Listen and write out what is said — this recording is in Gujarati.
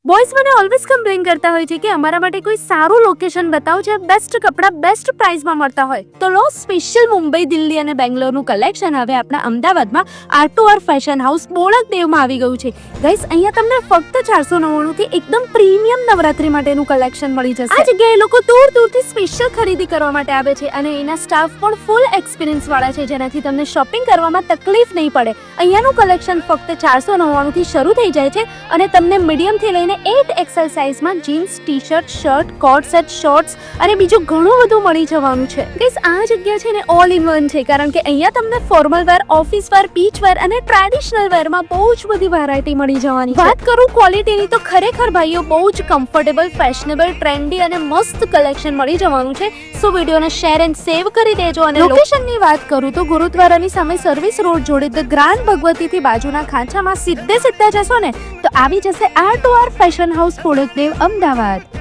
બોયઝ મને ઓલવેઝ કમ્પ્લેન કરતા હોય છે કે અમારા માટે કોઈ સારું લોકેશન બતાવો જ્યાં બેસ્ટ કપડાં બેસ્ટ પ્રાઇસમાં મળતા હોય. તો લો સ્પેશિયલ મુંબઈ, દિલ્હી અને બેંગ્લોરનું કલેક્શન હવે આપણા અમદાવાદમાં R2R ફેશન હાઉસ બોળકદેવમાં આવી ગયું છે. ગાઈસ, અહીંયા તમને ફક્ત 499 થી એકદમ પ્રીમિયમ નવરાત્રી માટેનું કલેક્શન મળી જશે. આ જગ્યાએ લોકો દૂર દૂરથી સ્પેશિયલ ખરીદી કરવા માટે આવે છે અને એના સ્ટાફ પણ ફૂલ એક્સપિરિયન્સ વાળા છે, જેનાથી તમને શોપિંગ કરવામાં તકલીફ નહીં પડે. અહીંયાનું કલેક્શન ફક્ત 499 થી શરૂ થઈ જાય છે અને તમને મીડિયમ થી લઈને 8XL સાઇઝમાં jeans, t-shirt, shirt, coat set, shorts અને બીજું ઘણું બધું મળી જવાનું છે. ગાઈસ, આ જગ્યા છે ને ઓલ ઇન વન છે, કારણ કે અહીંયા તમને ફોર્મલ વેર, ઓફિસ વેર, બીચ વેર અને ટ્રેડિશનલ વેરમાં બહુ જ બધી વેરાયટી મળી જવાની છે. વાત કરું ક્વોલિટીની તો ખરેખર ભાઈઓ બહુ જ કમ્ફર્ટેબલ, ફેશનેબલ, ટ્રેન્ડી અને મસ્ત કલેક્શન મળી જવાનું છે. સો વિડીયોને શેર એન્ડ સેવ કરી દેજો. અને લોકેશનની વાત કરું તો ગુરુદ્વારાની સામે સર્વિસ રોડ જોડે ધ ગ્રાન્ડ ભગવતીથી બાજુના ખાંચામાં સીધે સીધા જશો ને તો આવી જશે R2R ફેશન હાઉસ બોળકદેવ, અમદાવાદ.